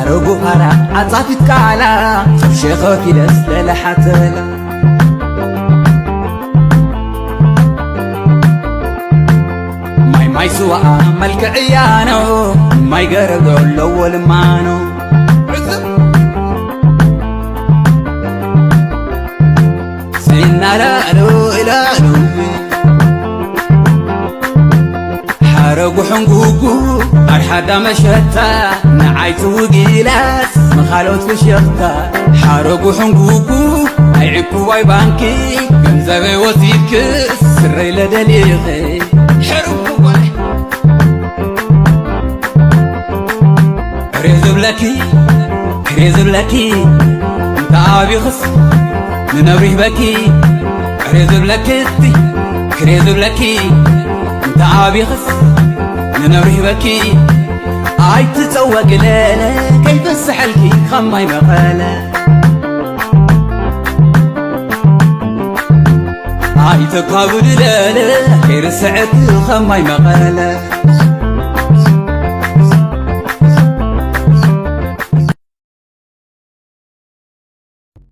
حرقو هرا عطافت كعلا شيخك يدس للحتلا ماي سواء ملك عيانو ما يقرقو الأول مانو سينا لالو إلالو حرقو حنقوقو أرحدا مشتا نعيتو قيلاس مخالوت في شيختا حرقو حنقوقو أيعكو واي بانكي كنزبي وزيدك سري لدليغي حرقو باي كريزب لكي تعابي خص ننبريه بكي كريزب لكي تعابي خص ننبريه بكي عاي تتسوق ليلة كيف السحلكي خماي مقالة عاي تقابل ليلة خير السعد خماي مقالة